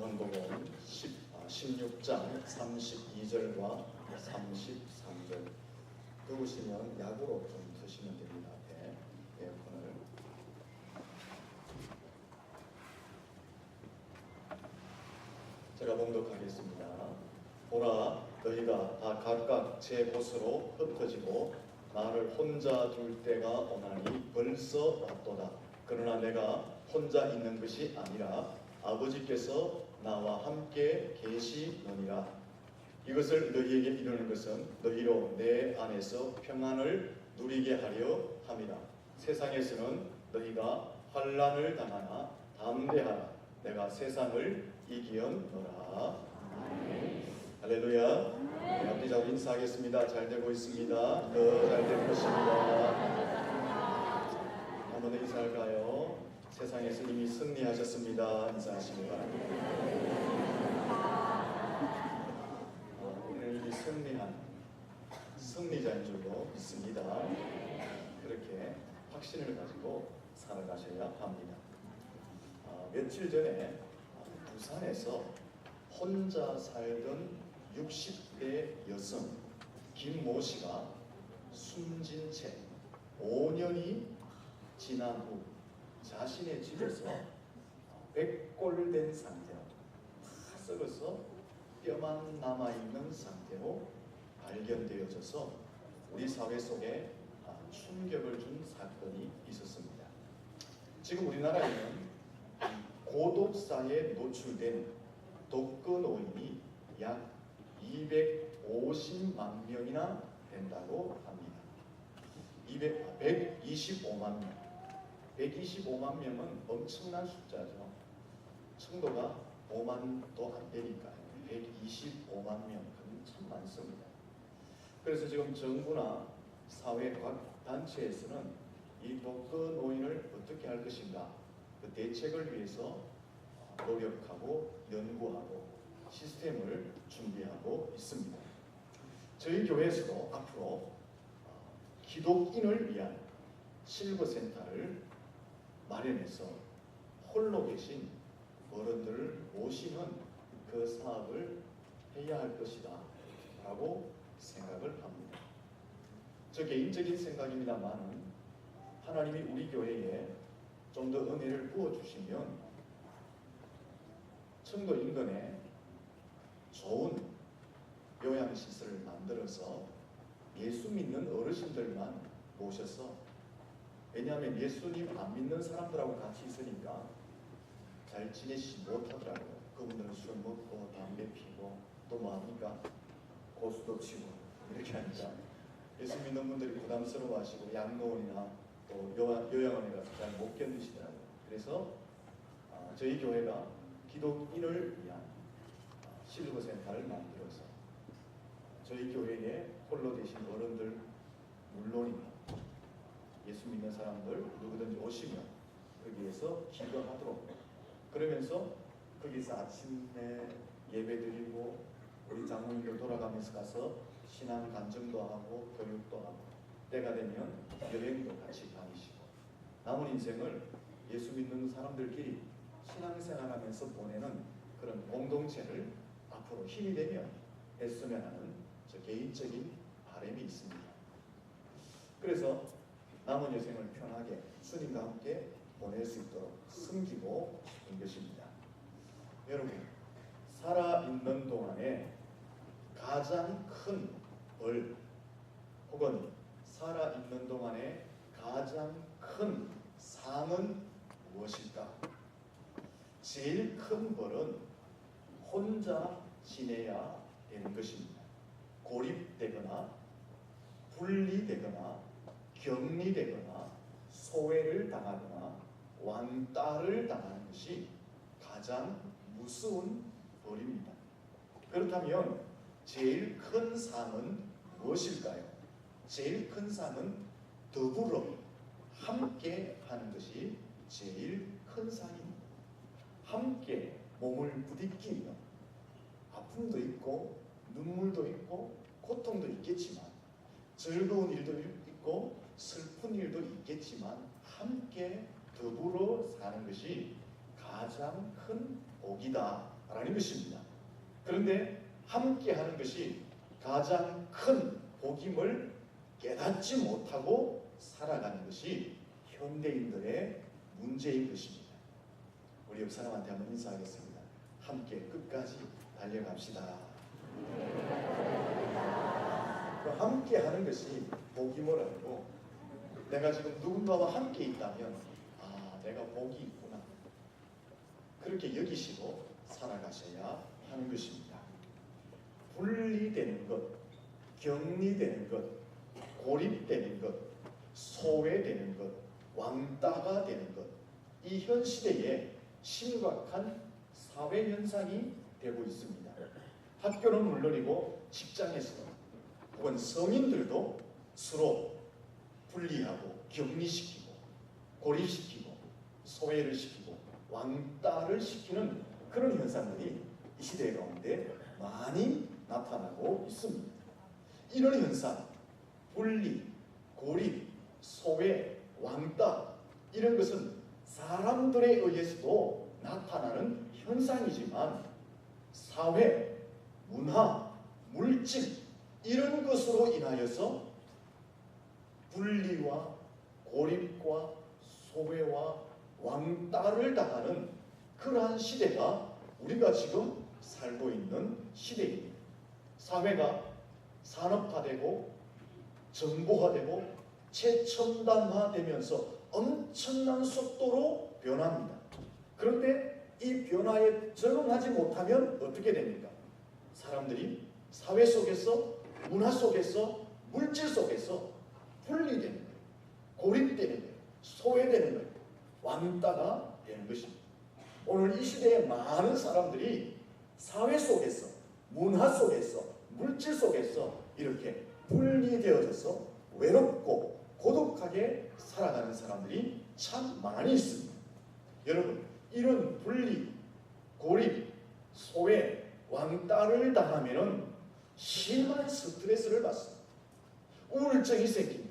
요한복음 16장 32절과 33절 더우시면 약으로 좀 드시면 됩니다. 앞에 에어컨을. 제가 봉독하겠습니다. 보라, 너희가 다 각각 제 곳으로 흩어지고 나를 혼자 둘 때가 오나니 벌써 왔도다. 그러나 내가 혼자 있는 것이 아니라 아버지께서 나와 함께 계시느니라. 이것을 너희에게 이루는 것은 너희로 내 안에서 평안을 누리게 하려 함이라. 세상에서는 너희가 환난을 당하나 담대하라. 내가 세상을 이기었노라. 할렐루야. 네, 앞뒤자로 인사하겠습니다. 잘 되고 있습니다. 더 잘 될 것입니다. 한번 인사할까요? 세상에서 이미 승리하셨습니다. 인사하시기 바랍니다. 우리는 이미 승리한 승리자인 줄로 믿습니다. 그렇게 확신을 가지고 살아가셔야 합니다. 며칠 전에 부산에서 혼자 살던 60대 여성 김모 씨가 숨진 채 5년이 지난 후 자신의 집에서 백골된 상태로 다 썩어서 뼈만 남아있는 상태로 발견되어져서 우리 사회 속에 충격을 준 사건이 있었습니다. 지금 우리나라에는 고독사에 노출된 독거노인이 약 250만 명이나 된다고 합니다. 125만 명. 125만 명은 엄청난 숫자죠. 청도가 5만도 안 되니까요. 125만 명, 참 많습니다. 그래서 지금 정부나 사회 각 단체에서는 이 독거노인을 어떻게 할 것인가, 그 대책을 위해서 노력하고 연구하고 시스템을 준비하고 있습니다. 저희 교회에서도 앞으로 기독인을 위한 실버센터를 마련해서 홀로 계신 어른들을 모시는 그 사업을 해야 할 것이다 라고 생각을 합니다. 저 개인적인 생각입니다만 하나님이 우리 교회에 좀 더 은혜를 부어주시면 청도 인근에 좋은 요양시설을 만들어서 예수 믿는 어르신들만 모셔서, 왜냐하면 예수님 안 믿는 사람들하고 같이 있으니까 잘 지내시지 못하더라고요. 그분들은 술 먹고 담배 피고 또 뭐합니까? 고수도 치고 이렇게 하니까 예수 믿는 분들이 부담스러워하시고 양로원이나 또 요양원에 가서 잘 못 견디시더라고요. 그래서 저희 교회가 기독인을 위한 실버센터를 만들어서 저희 교회에 홀로 계신 어른들 물론이고 예수 믿는 사람들 누구든지 오시면 거기에서 기도하도록, 그러면서 거기서 아침에 예배드리고 우리 장로님들 돌아가면서 가서 신앙 간증도 하고 교육도 하고 때가 되면 여행도 같이 다니시고 남은 인생을 예수 믿는 사람들끼리 신앙생활하면서 보내는 그런 공동체를 앞으로 힘이 되면 했으면 하는 저 개인적인 바람이 있습니다. 그래서 남은 여생을 편하게 주님과 함께 보낼 수 있도록 섬기고 싶은 것입니다. 여러분, 살아있는 동안에 가장 큰 벌, 혹은 살아있는 동안에 가장 큰 상은 무엇일까? 제일 큰 벌은 혼자 지내야 되는 것입니다. 고립되거나 분리되거나 격리되거나 소외를 당하거나 왕따를 당하는 것이 가장 무서운 벌입니다. 그렇다면 제일 큰 상은 무엇일까요? 제일 큰 상은 더불어 함께 하는 것이 제일 큰 상입니다. 함께 몸을 부딪히며 아픔도 있고 눈물도 있고 고통도 있겠지만 즐거운 일도 있고 슬픈 일도 있겠지만 함께 더불어 사는 것이 가장 큰 복이다 하라는 것입니다. 그런데 함께 하는 것이 가장 큰 복임을 깨닫지 못하고 살아가는 것이 현대인들의 문제인 것입니다. 우리 옆 사람한테 한번 인사하겠습니다. 함께 끝까지 달려갑시다. 함께 하는 것이 복임을 알고 내가 지금 누군가와 함께 있다면 내가 복이 있구나, 그렇게 여기시고 살아가셔야 하는 것입니다. 분리되는 것, 격리되는 것, 고립되는 것, 소외되는 것, 왕따가 되는 것, 이 현 시대에 심각한 사회 현상이 되고 있습니다. 학교는 물론이고 직장에서 혹은 성인들도 서로 분리하고 격리시키고 고립시키고 소외를 시키고 왕따를 시키는 그런 현상들이 이 시대 가운데 많이 나타나고 있습니다. 이런 현상, 분리, 고립, 소외, 왕따, 이런 것은 사람들에 의해서도 나타나는 현상이지만 사회, 문화, 물질, 이런 것으로 인하여서 분리와 고립과 소외와 왕따를 당하는 그러한 시대가 우리가 지금 살고 있는 시대입니다. 사회가 산업화되고 정보화되고 최첨단화되면서 엄청난 속도로 변합니다. 그런데 이 변화에 적응하지 못하면 어떻게 됩니까? 사람들이 사회 속에서, 문화 속에서, 물질 속에서 분리되는 거예요. 고립되는 거예요. 소외되는 거예요. 왕따가 되는 것입니다. 오늘 이 시대에 많은 사람들이 사회 속에서, 문화 속에서, 물질 속에서 이렇게 분리되어져서 외롭고 고독하게 살아가는 사람들이 참 많이 있습니다. 여러분, 이런 분리, 고립, 소외, 왕따를 당하면 심한 스트레스를 받습니다. 우울증이 생깁니다.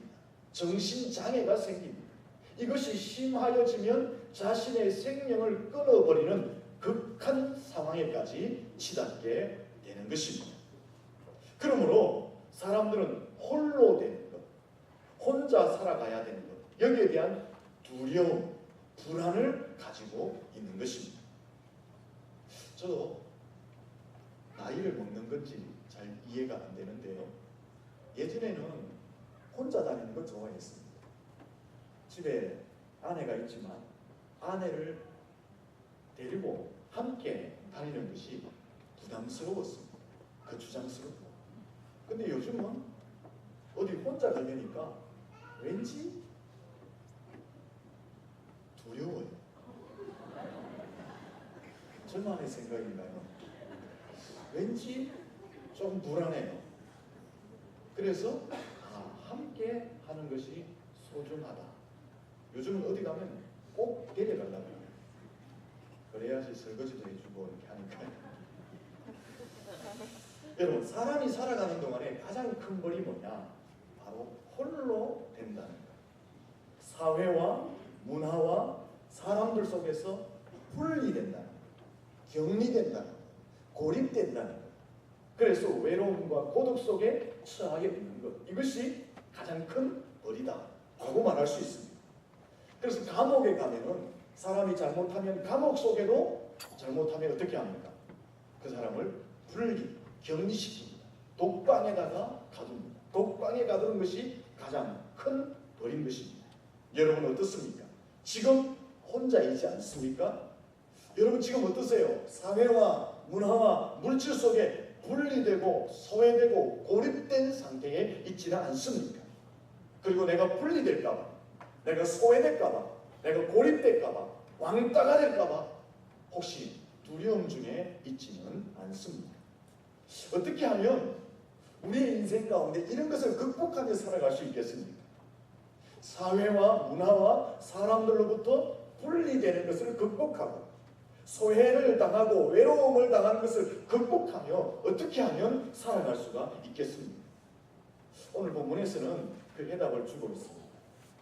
정신장애가 생깁니다. 이것이 심하여지면 자신의 생명을 끊어버리는 극한 상황에까지 치닫게 되는 것입니다. 그러므로 사람들은 홀로 되는 것, 혼자 살아가야 되는 것, 여기에 대한 두려움, 불안을 가지고 있는 것입니다. 저도 나이를 먹는 건지 잘 이해가 안 되는데요. 예전에는 혼자 다니는 걸 좋아했습니다. 집에 아내가 있지만 아내를 데리고 함께 다니는 것이 부담스러웠습니다. 거추장스럽고. 근데 요즘은 어디 혼자 가려니까 왠지 두려워요. 저만의 생각인가요? 왠지 좀 불안해요. 그래서 함께 하는 것이 소중하다. 요즘은 어디 가면 꼭 데려가려고 해요. 그래야지 설거지도 해주고 이렇게 하니까요. 여러분, 사람이 살아가는 동안에 가장 큰 벌이 뭐냐? 바로 홀로 된다는 거예요. 사회와 문화와 사람들 속에서 분리된다는 거예요. 격리된다는 거예요. 고립된다는 거예요. 그래서 외로움과 고독 속에 처하게 되는 것, 이것이 가장 큰 벌이다 라고 말할 수 있습니다. 그래서 감옥에 가면은 사람이 잘못하면 감옥 속에도 잘못하면 어떻게 합니까? 그 사람을 분리, 격리시킵니다. 독방에다가 가둡니다. 독방에 가두는 것이 가장 큰 벌인 것입니다. 여러분 어떻습니까? 지금 혼자이지 않습니까? 여러분 지금 어떠세요? 사회와 문화와 물질 속에 분리되고 소외되고 고립된 상태에 있지는 않습니까? 그리고 내가 분리될까봐, 내가 소외될까봐, 내가 고립될까봐, 왕따가 될까봐 혹시 두려움 중에 있지는 않습니다. 어떻게 하면 우리의 인생 가운데 이런 것을 극복하며 살아갈 수 있겠습니까? 사회와 문화와 사람들로부터 분리되는 것을 극복하고 소외를 당하고 외로움을 당하는 것을 극복하며 어떻게 하면 살아갈 수가 있겠습니까? 오늘 본문에서는 그 해답을 주고 있습니다.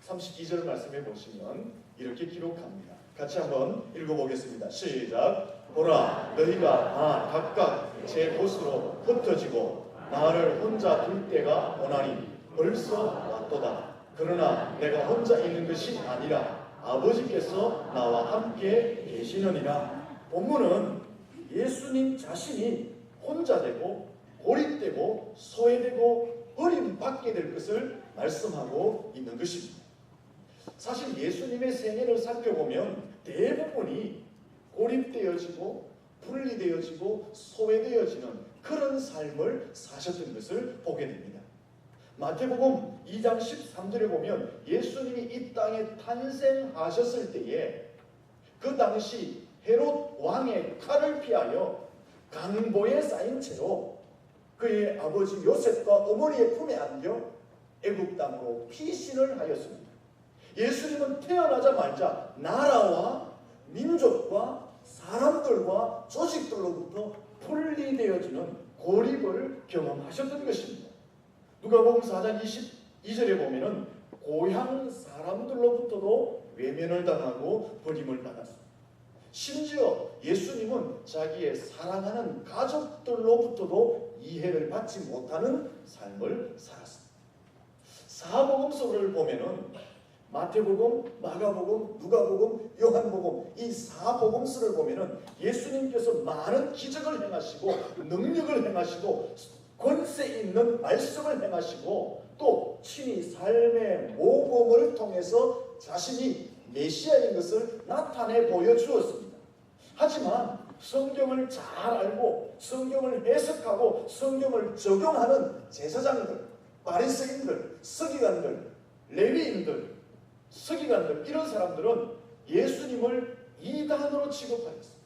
32절 말씀해 보시면 이렇게 기록합니다. 같이 한번 읽어보겠습니다. 시작! 보라, 너희가 다 각각 제 곳으로 흩어지고 나를 혼자 둘 때가 오나니 벌써 왔도다. 그러나 내가 혼자 있는 것이 아니라 아버지께서 나와 함께 계시느니라. 본문은 예수님 자신이 혼자 되고 고립되고 소외되고 버림받게 될 것을 말씀하고 있는 것입니다. 사실 예수님의 생애를 살펴보면 대부분이 고립되어지고 분리되어지고 소외되어지는 그런 삶을 사셨던 것을 보게 됩니다. 마태복음 2장 13절에 보면 예수님이 이 땅에 탄생하셨을 때에 그 당시 헤롯 왕의 칼을 피하여 강보에 쌓인 채로 그의 아버지 요셉과 어머니의 품에 안겨 애굽 땅으로 피신을 하였습니다. 예수님은 태어나자마자 나라와 민족과 사람들과 조직들로부터 분리되어지는 고립을 경험하셨던 것입니다. 누가복음 4장 22절에 보면은 고향 사람들로부터도 외면을 당하고 버림을 받았습니다. 심지어 예수님은 자기의 사랑하는 가족들로부터도 이해를 받지 못하는 삶을 살았습니다. 사복음서를 보면은 마태복음, 마가복음, 누가복음, 요한복음 이 사복음서를 보면은 예수님께서 많은 기적을 행하시고 능력을 행하시고 권세 있는 말씀을 행하시고 또 친히 삶의 모범을 통해서 자신이 메시아인 것을 나타내 보여주었습니다. 하지만 성경을 잘 알고 성경을 해석하고 성경을 적용하는 제사장들, 바리새인들, 서기관들, 레위인들, 서기관들 이런 사람들은 예수님을 이단으로 취급하였습니다.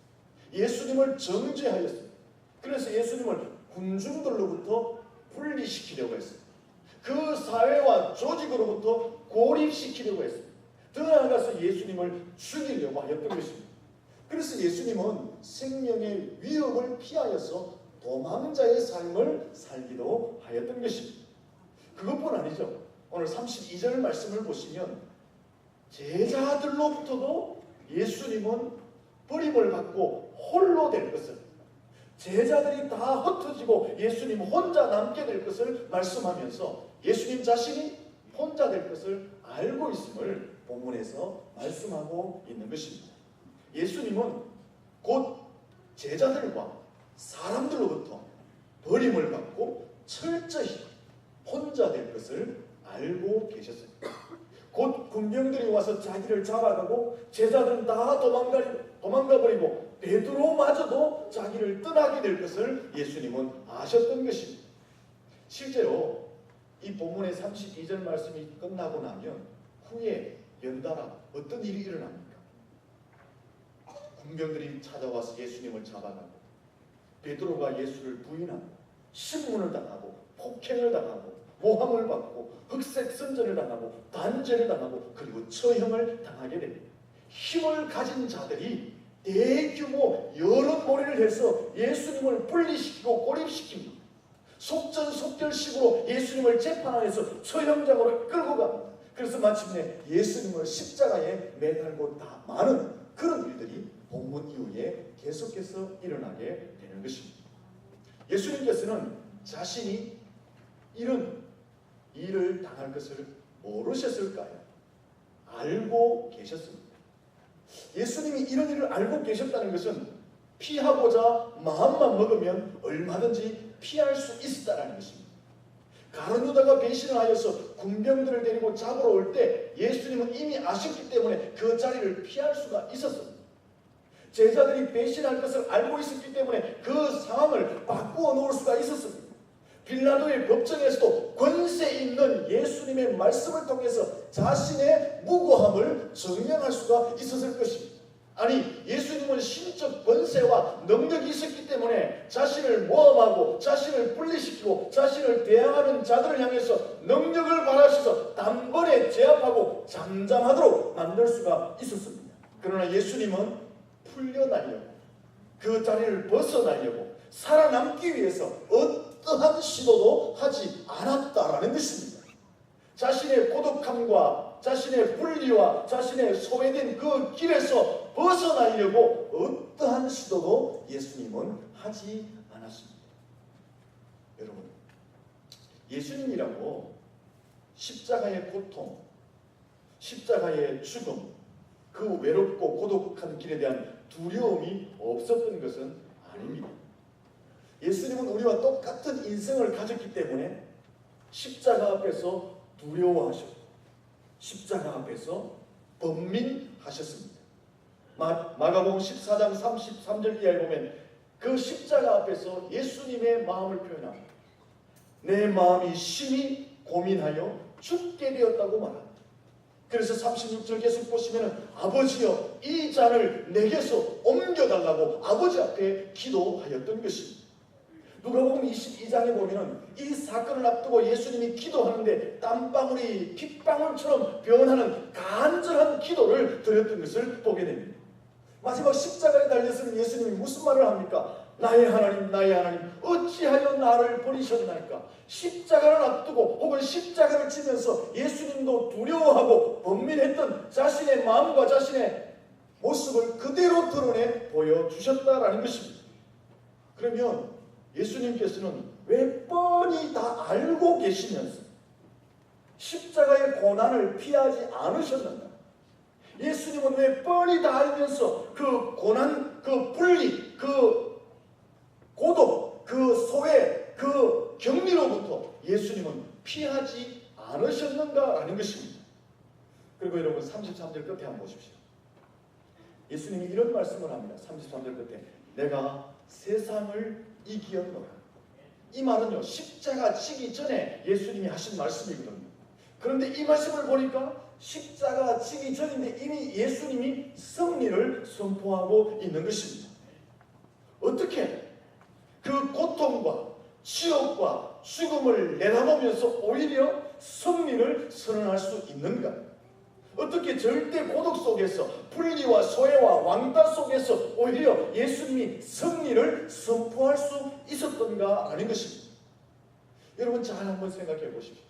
예수님을 정죄하였습니다. 그래서 예수님을 군중들로부터 분리시키려고 했습니다. 그 사회와 조직으로부터 고립시키려고 했습니다. 더 나아가서 예수님을 죽이려고 하였던 것입니다. 그래서 예수님은 생명의 위협을 피하여서 도망자의 삶을 살기도 하였던 것입니다. 그것뿐 아니죠. 오늘 32절 말씀을 보시면 제자들로부터도 예수님은 버림을 받고 홀로 될 것을, 제자들이 다 흩어지고 예수님 혼자 남게 될 것을 말씀하면서 예수님 자신이 혼자 될 것을 알고 있음을 본문에서 말씀하고 있는 것입니다. 예수님은 곧 제자들과 사람들로부터 버림을 받고 철저히 혼자 될 것을 알고 계셨습니다. 곧 군병들이 와서 자기를 잡아가고 제자들은 다 도망가버리고 베드로마저도 자기를 떠나게 될 것을 예수님은 아셨던 것입니다. 실제로 이 본문의 32절 말씀이 끝나고 나면 후에 연달아 어떤 일이 일어납니까? 군병들이 찾아와서 예수님을 잡아가고 베드로가 예수를 부인하고 신문을 당하고 폭행을 당하고 모함을 받고 흑색 선전을 당하고 단죄를 당하고 그리고 처형을 당하게 됩니다. 힘을 가진 자들이 대규모 여론몰이를 해서 예수님을 분리시키고 고립시킵니다. 속전속결식으로 예수님을 재판하여서 처형장으로 끌고 갑니다. 그래서 마침내 예수님을 십자가에 매달고 다 많은 그런 일들이 본문 이후에 계속해서 일어나게 되는 것입니다. 예수님께서는 자신이 이런 일을 당할 것을 모르셨을까요? 알고 계셨습니다. 예수님이 이런 일을 알고 계셨다는 것은 피하고자 마음만 먹으면 얼마든지 피할 수 있었다는 것입니다. 가룟 유다가 배신을 하여서 군병들을 데리고 잡으러 올 때 예수님은 이미 아셨기 때문에 그 자리를 피할 수가 있었습니다. 제자들이 배신할 것을 알고 있었기 때문에 그 상황을 바꾸어 놓을 수가 있었습니다. 빌라도의 법정에서도 권세 있는 예수님의 말씀을 통해서 자신의 무고함을 증명할 수가 있었을 것입니다. 아니, 예수님은 신적 권세와 능력이 있었기 때문에 자신을 모함하고 자신을 분리시키고 자신을 대항하는 자들을 향해서 능력을 발하셔서 단번에 제압하고 잠잠하도록 만들 수가 있었습니다. 그러나 예수님은 풀려나려고, 그 자리를 벗어나려고, 살아남기 위해서 어떠한 시도도 하지 않았다라는 것입니다. 자신의 고독함 고독함과 자신의 분리와 자신의 소외된 그 길에서 벗어나려고 어떠한 시도도 예수님은 하지 않았습니다. 여러분, 예수님이라고 십자가의 고통, 십자가의 죽음, 그 외롭고 고독한 길에 대한 두려움이 없었던 것은 아닙니다. 예수님은 우리와 똑같은 인생을 가졌기 때문에 십자가 앞에서 두려워하셨고 십자가 앞에서 번민하셨습니다. 마가복음 14장 33절 이하에 보면 그 십자가 앞에서 예수님의 마음을 표현합니다. 내 마음이 심히 고민하여 죽게 되었다고 말합니다. 그래서 36절 계속 보시면 아버지여 이 잔을 내게서 옮겨달라고 아버지 앞에 기도하였던 것입니다. 누가복음 22장에 보면 이 사건을 앞두고 예수님이 기도하는데 땀방울이 핏방울처럼 변하는 간절한 기도를 드렸던 것을 보게 됩니다. 마지막 십자가에 달려서는 예수님이 무슨 말을 합니까? 나의 하나님 나의 하나님 어찌하여 나를 버리셨나이까? 십자가를 앞두고 혹은 십자가를 지면서 예수님도 두려워하고 번민했던 자신의 마음과 자신의 모습을 그대로 드러내 보여주셨다라는 것입니다. 그러면 예수님께서는 왜 뻔히 다 알고 계시면서 십자가의 고난을 피하지 않으셨는가? 예수님은 왜 뻔히 다 알면서 그 고난, 그 분리, 그 고독, 그 소외, 그 격리로부터 예수님은 피하지 않으셨는가라는 것입니다. 그리고 여러분 33절 끝에 한번 보십시오. 예수님이 이런 말씀을 합니다. 33절 끝에 내가 세상을 이기었노라. 이 말은요 십자가 지기 전에 예수님이 하신 말씀이거든요. 그런데 이 말씀을 보니까 십자가 지기 전인데 이미 예수님이 승리를 선포하고 있는 것입니다. 어떻게 그 고통과 지옥과 죽음을 내다보면서 오히려 승리를 선언할 수 있는가? 어떻게 절대 고독 속에서 분리와 소외와 왕따 속에서 오히려 예수님이 승리를 선포할 수 있었던가 하는 것입니다. 여러분 잘 한번 생각해 보십시오.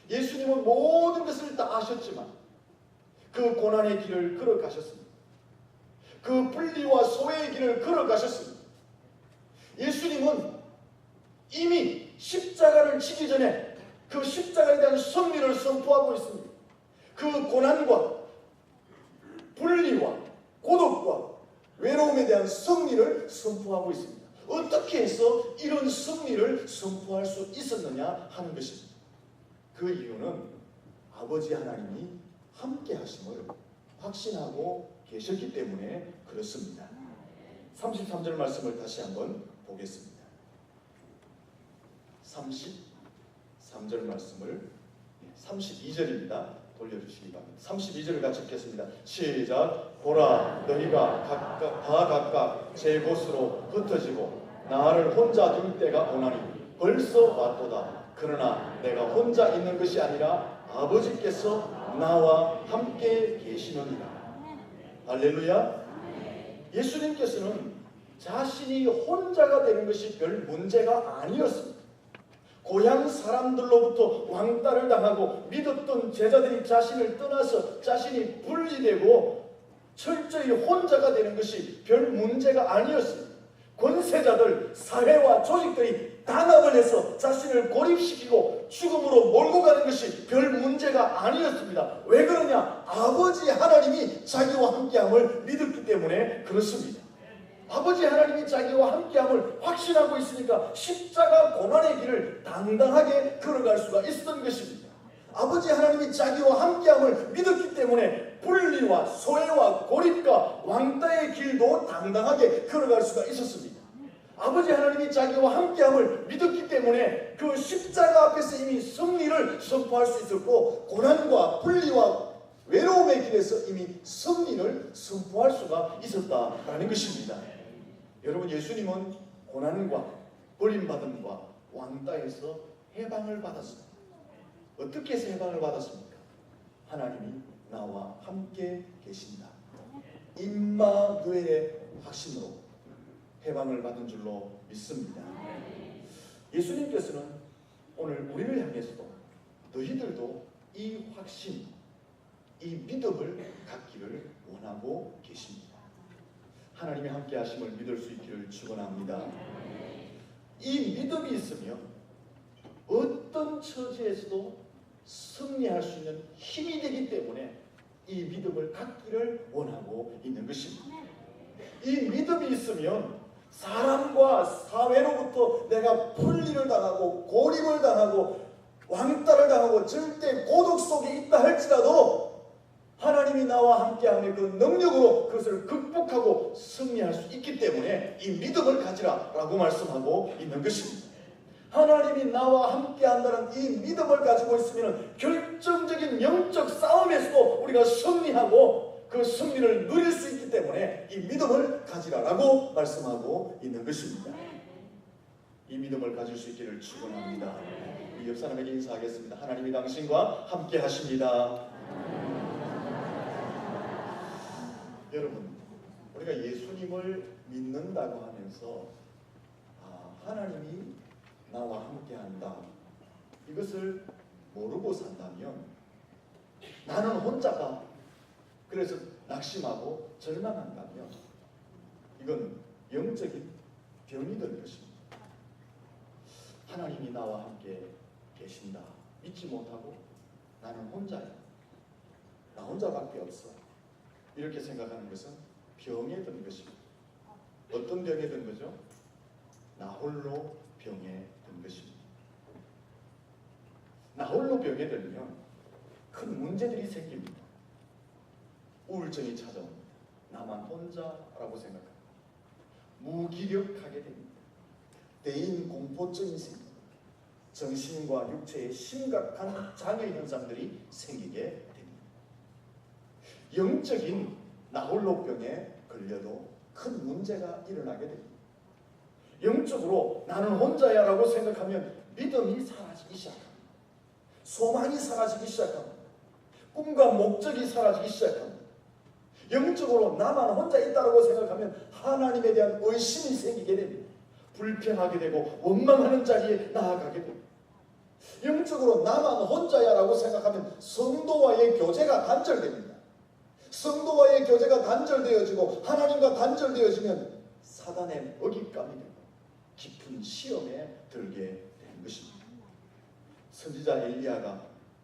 예수님은 모든 것을 다 아셨지만 그 고난의 길을 걸어가셨습니다. 그 분리와 소외의 길을 걸어가셨습니다. 예수님은 이미 십자가를 지기 전에 그 십자가에 대한 승리를 선포하고 있습니다. 그 고난과 분리와 고독과 외로움에 대한 승리를 선포하고 있습니다. 어떻게 해서 이런 승리를 선포할 수 있었느냐 하는 것입니다. 그 이유는 아버지 하나님이 함께 하심을 확신하고 계셨기 때문에 그렇습니다. 33절 말씀을 다시 한번 보겠습니다. 33절 말씀을 32절입니다. 돌려주시기 바랍니다. 32절을 같이 읽겠습니다. 시작. 보라 너희가 각각 제 곳으로 흩어지고 나를 혼자 둘 때가 오나니 벌써 왔도다. 그러나 내가 혼자 있는 것이 아니라 아버지께서 나와 함께 계시느니라. 할렐루야. 예수님께서는 자신이 혼자가 되는 것이 별 문제가 아니었습니다. 고향 사람들로부터 왕따를 당하고 믿었던 제자들이 자신을 떠나서 자신이 분리되고 철저히 혼자가 되는 것이 별 문제가 아니었습니다. 권세자들, 사회와 조직들이 단합을 해서 자신을 고립시키고 죽음으로 몰고 가는 것이 별 문제가 아니었습니다. 왜 그러냐? 아버지 하나님이 자기와 함께함을 믿었기 때문에 그렇습니다. 아버지 하나님이 자기와 함께함을 확신하고 있으니까 십자가 고난의 길을 당당하게 걸어갈 수가 있었던 것입니다. 아버지 하나님이 자기와 함께함을 믿었기 때문에 분리와 소외와 고립과 왕따의 길도 당당하게 걸어갈 수가 있었습니다. 아버지 하나님이 자기와 함께함을 믿었기 때문에 그 십자가 앞에서 이미 승리를 선포할 수 있었고 고난과 분리와 외로움의 길에서 이미 승리를 선포할 수가 있었다라는 것입니다. 여러분 예수님은 고난과 버림받음과 왕따에서 해방을 받았습니다. 어떻게 해서 해방을 받았습니까? 하나님이 나와 함께 계신다. 임마누엘의 확신으로 해방을 받은 줄로 믿습니다. 예수님께서는 오늘 우리를 향해서도 너희들도 이 확신, 이 믿음을 갖기를 원하고 계십니다. 하나님의 함께 하심을 믿을 수 있기를 축원합니다. 이 믿음이 있으면 어떤 처지에서도 승리할 수 있는 힘이 되기 때문에 이 믿음을 갖기를 원하고 있는 것입니다. 이 믿음이 있으면 사람과 사회로부터 내가 분리를 당하고 고립을 당하고 왕따를 당하고 절대 고독 속에 있다 할지라도 하나님이 나와 함께하는 그 능력으로 그것을 극복하고 승리할 수 있기 때문에 이 믿음을 가지라 라고 말씀하고 있는 것입니다. 하나님이 나와 함께한다는 이 믿음을 가지고 있으면 결정적인 영적 싸움에서도 우리가 승리하고 그 승리를 누릴 수 있기 때문에 이 믿음을 가지라라고 말씀하고 있는 것입니다. 이 믿음을 가질 수 있기를 축원합니다. 우리 옆 사람에게 인사하겠습니다. 하나님이 당신과 함께 하십니다. 여러분, 우리가 예수님을 믿는다고 하면서 하나님이 나와 함께한다, 이것을 모르고 산다면 나는 혼자다, 그래서 낙심하고 절망한다면 이건 영적인 병이 된 것입니다. 하나님이 나와 함께 계신다 믿지 못하고 나는 혼자야, 나 혼자밖에 없어, 이렇게 생각하는 것은 병에 든 것입니다. 어떤 병에 든 거죠? 나 홀로 병에 든 것입니다. 나 홀로 병에 들면 큰 문제들이 생깁니다. 우울증이 찾아옵니다. 나만 혼자라고 생각합니다. 무기력하게 됩니다. 대인 공포증이 생깁니다. 정신과 육체에 심각한 장애 현상들이 생기게 됩니다. 영적인 나홀로병에 걸려도 큰 문제가 일어나게 됩니다. 영적으로 나는 혼자야 라고 생각하면 믿음이 사라지기 시작합니다. 소망이 사라지기 시작합니다. 꿈과 목적이 사라지기 시작합니다. 영적으로 나만 혼자 있다고 생각하면 하나님에 대한 의심이 생기게 됩니다. 불평하게 되고 원망하는 자리에 나아가게 됩니다. 영적으로 나만 혼자야 라고 생각하면 성도와의 교제가 단절됩니다. 성도와의 교제가 단절되어지고 하나님과 단절되어지면 사단의 먹잇감이 되고 깊은 시험에 들게 되는 것입니다. 선지자 엘리야가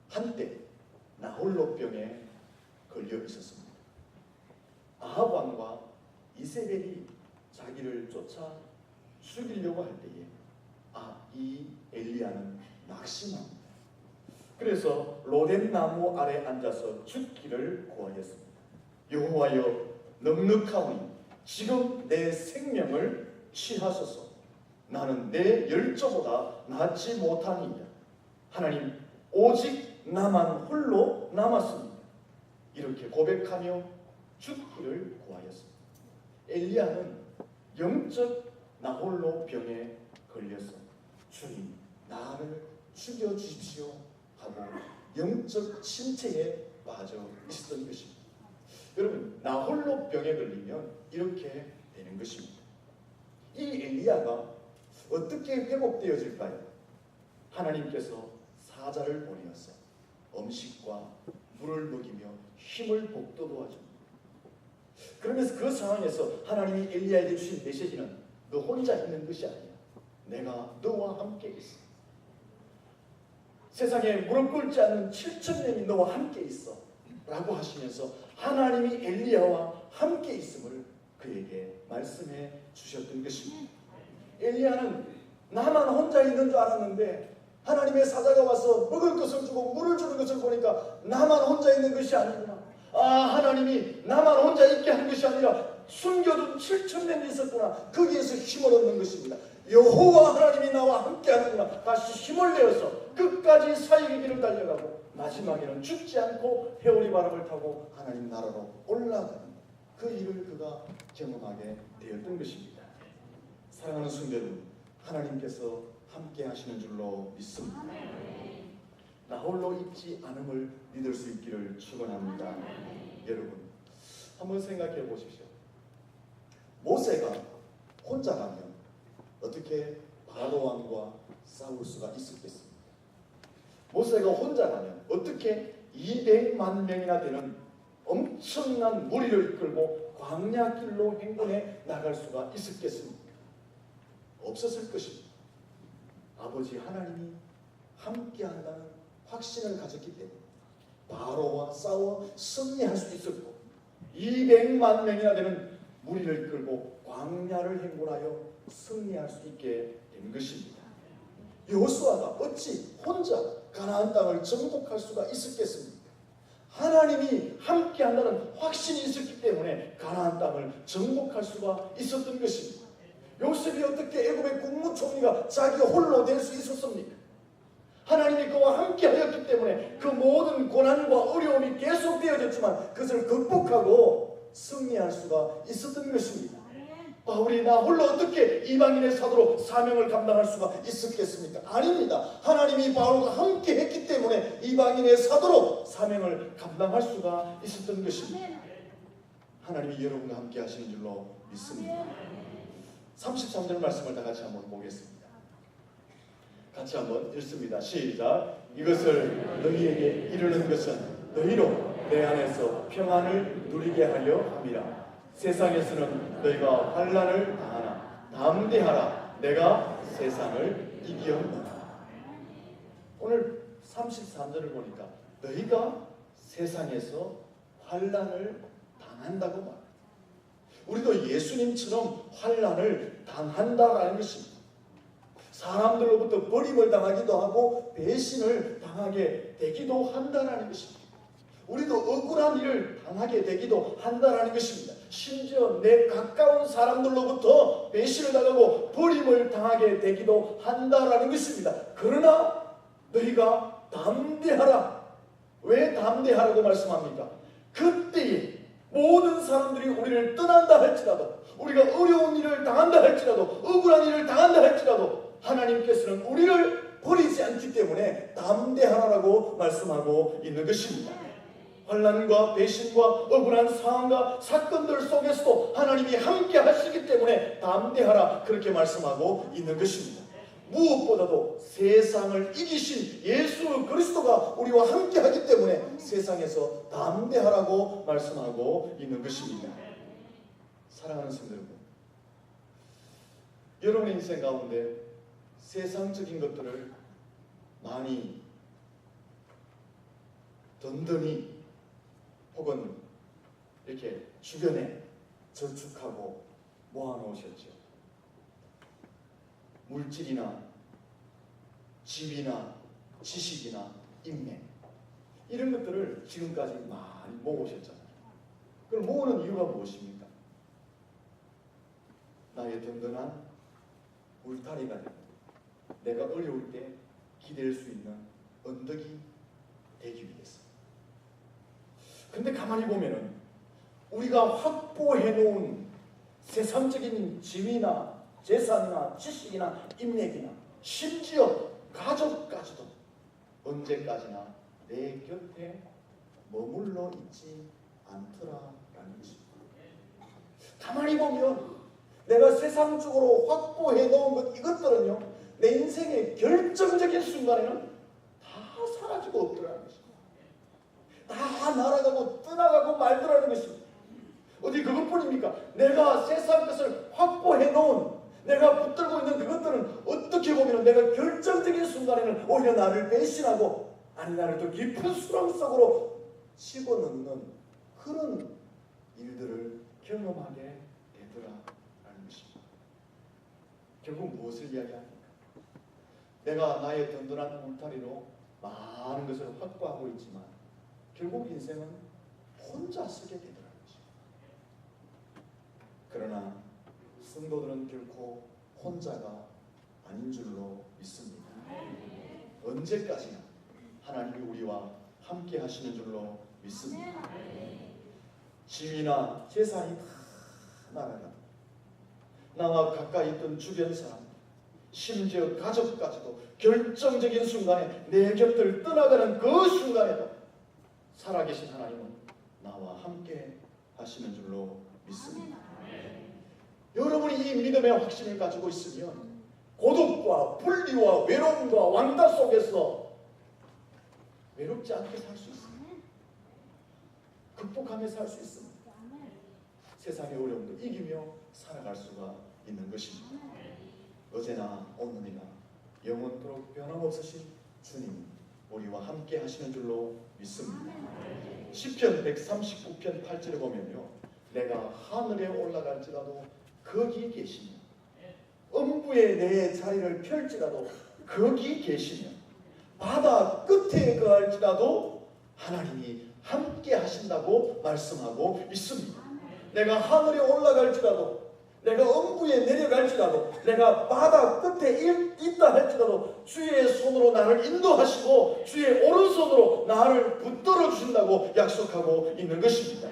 한때 나홀로병에 걸려 있었습니다. 아합 왕과 이세벨이 자기를 쫓아 죽이려고 할 때에 이 엘리야는 낙심합니다. 그래서 로뎀 나무 아래 앉아서 죽기를 고하였습니다. 여호와여, 넉넉하오니 지금 내 생명을 취하소서. 나는 내 열조보다 낫지 못하니이다. 하나님, 오직 나만 홀로 남았습니다. 이렇게 고백하며 죽기를 고하였습니다. 엘리야는 영적 나홀로 병에 걸려서 주님, 나를 죽여주십시오 하고 영적 침체에 빠져 있었던 것입니다. 여러분, 나홀로 병에 걸리면 이렇게 되는 것입니다. 이 엘리야가 어떻게 회복되어질까요? 하나님께서 사자를 보내어서 음식과 물을 먹이며 힘을 북돋워줍니다. 그러면서 그 상황에서 하나님이 엘리야에게 주신 메시지는 너 혼자 있는 것이 아니야. 내가 너와 함께 있어. 세상에 무릎 꿇지 않는 7,000명이 너와 함께 있어 라고 하시면서 하나님이 엘리야와 함께 있음을 그에게 말씀해 주셨던 것입니다. 엘리야는 나만 혼자 있는 줄 알았는데 하나님의 사자가 와서 먹을 것을 주고 물을 주는 것을 보니까 나만 혼자 있는 것이 아니구나. 하나님이 나만 혼자 있게 한 것이 아니라 숨겨둔 7,000명이 있었구나. 거기에서 힘을 얻는 것입니다. 여호와 하나님이 나와 함께 하는구나. 다시 힘을 내어서 끝까지 사역의 길을 달려가고 마지막에는 죽지 않고 회오리 바람을 타고 하나님 나라로 올라가는 그 일을 그가 경험하게 되었던 것입니다. 사랑하는 성도들, 하나님께서 함께 하시는 줄로 믿습니다. 나 홀로 있지 않음을 믿을 수 있기를 축원합니다. 여러분, 한번 생각해 보십시오. 모세가 혼자라면 어떻게 바로 왕과 싸울 수가 있었겠습니까? 모세가 혼자 가면 어떻게 200만 명이나 되는 엄청난 무리를 이끌고 광야길로 행군해 나갈 수가 있었겠습니까? 없었을 것입니다. 아버지 하나님이 함께한다는 확신을 가졌기 때문에 바로와 싸워 승리할 수 있었고 200만 명이나 되는 무리를 이끌고 광야를 행군하여 승리할 수 있게 된 것입니다. 여호수아가 어찌 혼자 가나안 땅을 정복할 수가 있었겠습니까? 하나님이 함께한다는 확신이 있었기 때문에 가나안 땅을 정복할 수가 있었던 것입니다. 요셉이 어떻게 애굽의 국무총리가 자기가 홀로 될 수 있었습니까? 하나님이 그와 함께하였기 때문에 그 모든 고난과 어려움이 계속되어졌지만 그것을 극복하고 승리할 수가 있었던 것입니다. 바울이 나 홀로 어떻게 이방인의 사도로 사명을 감당할 수가 있었겠습니까? 아닙니다. 하나님이 바울과 함께 했기 때문에 이방인의 사도로 사명을 감당할 수가 있었던 것입니다. 하나님이 여러분과 함께 하시는 줄로 믿습니다. 33절 말씀을 다 같이 한번 보겠습니다. 같이 한번 읽습니다. 시작. 이것을 너희에게 이르는 것은 너희로 내 안에서 평안을 누리게 하려 함이라. 세상에서는 너희가 환난을 당하나 담대하라. 내가 세상을 이기었노라. 오늘 33절을 보니까 너희가 세상에서 환난을 당한다고 말합니다. 우리도 예수님처럼 환난을 당한다라는 것입니다. 사람들로부터 버림을 당하기도 하고 배신을 당하게 되기도 한다라는 것입니다. 우리도 억울한 일을 당하게 되기도 한다라는 것입니다. 심지어 내 가까운 사람들로부터 배신을 당하고 버림을 당하게 되기도 한다라는 것입니다. 그러나 너희가 담대하라. 왜 담대하라고 말씀합니까? 그때에 모든 사람들이 우리를 떠난다 할지라도, 우리가 어려운 일을 당한다 할지라도, 억울한 일을 당한다 할지라도 하나님께서는 우리를 버리지 않기 때문에 담대하라고 말씀하고 있는 것입니다. 환난과 배신과 억울한 상황과 사건들 속에서도 하나님이 함께 하시기 때문에 담대하라 그렇게 말씀하고 있는 것입니다. 무엇보다도 세상을 이기신 예수 그리스도가 우리와 함께 하기 때문에 세상에서 담대하라고 말씀하고 있는 것입니다. 사랑하는 성도 여러분, 여러분의 인생 가운데 세상적인 것들을 많이 든든히 혹은 이렇게 주변에 저축하고 모아놓으셨죠. 물질이나 집이나 지식이나 인맥 이런 것들을 지금까지 많이 모으셨잖아요. 그걸 모으는 이유가 무엇입니까? 나의 든든한 울타리가 되고 내가 어려울 때 기댈 수 있는 언덕이 되기 위해서. 근데 가만히 보면은 우리가 확보해 놓은 세상적인 지위나 재산이나 지식이나 인맥이나 심지어 가족까지도 언제까지나 내 곁에 머물러 있지 않더라라는 것입니다. 가만히 보면 내가 세상적으로 확보해 놓은 것 이것들은요 내 인생의 결정적인 순간에는 다 사라지고 없더라는 것입니다. 다 날아가고 떠나가고 말더라는 것입니다. 어디 그것뿐입니까? 내가 세상 것을 확보해 놓은 내가 붙들고 있는 그것들은 어떻게 보면 내가 결정적인 순간에는 오히려 나를 배신하고 아니 나를 더 깊은 수렁 속으로 집어넣는 그런 일들을 경험하게 되더라라는 것입니다. 결국 무엇을 이야기합니까? 내가 나의 든든한 울타리로 많은 것을 확보하고 있지만 결국 인생은 혼자 쓰게 되더라는 것입니다. 그러나 성도들은 결코 혼자가 아닌 줄로 믿습니다. 언제까지나 하나님이 우리와 함께 하시는 줄로 믿습니다. 지위나 재산이 다 날아가도 나와 가까이 있던 주변 사람 심지어 가족까지도 결정적인 순간에 내 곁을 떠나가는 그 순간에도 살아계신 하나님은 나와 함께 하시는 줄로 믿습니다. 여러분이 이 믿음의 확신을 가지고 있으면 고독과 분리와 외로움과 왕따 속에서 외롭지 않게 살 수 있습니다. 극복하며 살 수 있습니다. 세상의 어려움도 이기며 살아갈 수가 있는 것입니다. 어제나 오늘이나 영원토록 변함없으신 주님 우리와 함께 하시는 줄로 믿습니다. 시편 139편 8절에 보면요, 내가 하늘에 올라갈지라도 거기 계시며 음부에 내 자리를 펼지라도 거기 계시며 바다 끝에 거할지라도 하나님이 함께 하신다고 말씀하고 있습니다. 내가 하늘에 올라갈지라도, 내가 음부에 내려갈지라도, 내가 바다 끝에 있다 할지라도 주의 손으로 나를 인도하시고 주의 오른손으로 나를 붙들어 주신다고 약속하고 있는 것입니다.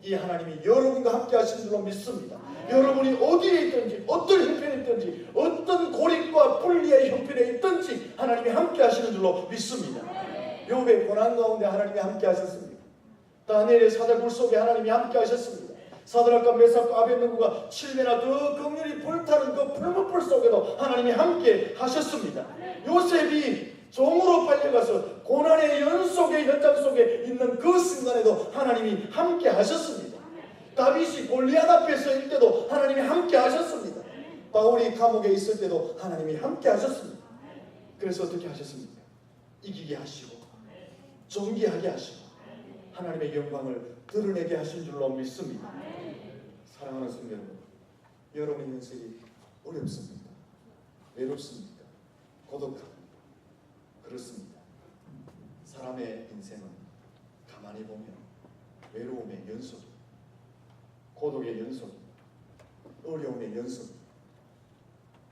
이 하나님이 여러분과 함께 하시는 줄로 믿습니다. 여러분이 어디에 있든지, 어떤 형편에 있든지, 어떤 고립과 분리의 형편에 있든지 하나님이 함께 하시는 줄로 믿습니다. 욥의 고난 가운데 하나님이 함께 하셨습니다. 다니엘의 사자굴 속에 하나님이 함께 하셨습니다. 사드락과 메삭과 아벳느고가 7배나 더 긍휼히 불타는 그 풀무불 속에도 하나님이 함께 하셨습니다. 요셉이 종으로 팔려가서 고난의 연속의 현장 속에 있는 그 순간에도 하나님이 함께 하셨습니다. 다윗이 골리앗 앞에 서일 때도 하나님이 함께 하셨습니다. 바울이 감옥에 있을 때도 하나님이 함께 하셨습니다. 그래서 어떻게 하셨습니까? 이기게 하시고 존귀하게 하시고 하나님의 영광을 드러내게 하신 줄로 믿습니다. 사랑하는 성도 여러분, 여러분의 인생이 어렵습니까? 외롭습니까? 고독합니까? 그렇습니다. 사람의 인생은 가만히 보면 외로움의 연속입니다. 고독의 연속입니다. 어려움의 연속입니다.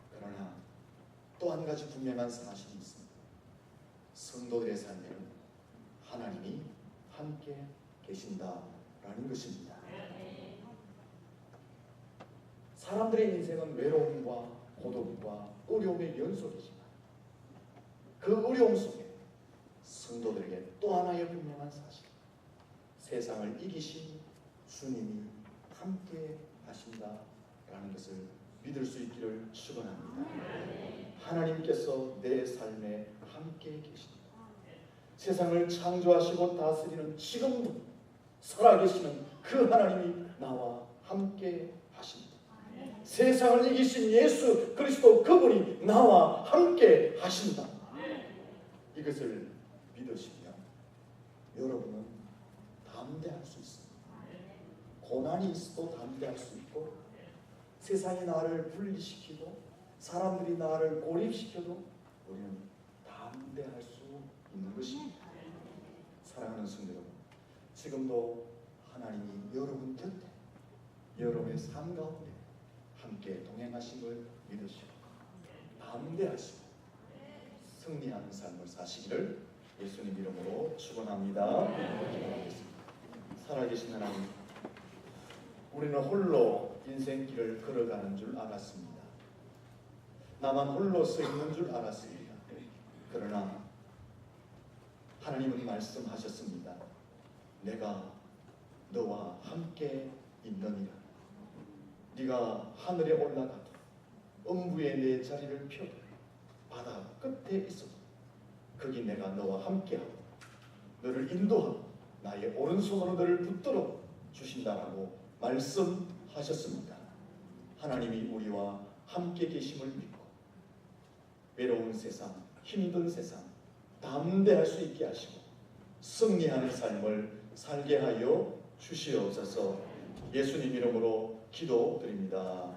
그러나 또 한 가지 분명한 사실이 있습니다. 성도들의 삶에는 하나님이 함께 계신다라는 것입니다. 사람들의 인생은 외로움과 고독과 어려움의 연속이지만 그 어려움 속에 성도들에게 또 하나의 분명한 사실, 세상을 이기신 주님이 함께 하신다라는 것을 믿을 수 있기를 축원합니다. 하나님께서 내 삶에 함께 계십니다. 세상을 창조하시고 다스리는 지금도 살아계시는 그 하나님이 나와 함께 하십니다. 세상을 이기신 예수 그리스도 그분이 나와 함께 하신다. 이것을 믿으시면 여러분은 담대할 수 있습니다. 고난이 있어도 담대할 수 있고, 세상이 나를 분리시키고 사람들이 나를 고립시켜도 우리는 담대할 수 있는 것입니다. 사랑하는 성도 여러분, 지금도 하나님이 여러분 곁에, 여러분의 삶 가운데 함께 동행하신 걸 믿으시고 담대하시고 승리하는 삶을 사시기를 예수님 이름으로 축원합니다. 살아계신 하나님, 우리는 홀로 인생길을 걸어가는 줄 알았습니다. 나만 홀로 서 있는 줄 알았습니다. 그러나 하나님은 말씀하셨습니다. 내가 너와 함께 있느니라. 네가 하늘에 올라가도 음부에 내 자리를 펴도 바다 끝에 있어도 거기 내가 너와 함께하고 너를 인도하고 나의 오른손으로 너를 붙들어 주신다라고 말씀하셨습니다. 하나님이 우리와 함께 계심을 믿고 외로운 세상, 힘든 세상 담대할 수 있게 하시고 승리하는 삶을 살게 하여 주시옵소서. 예수님 이름으로 기도드립니다.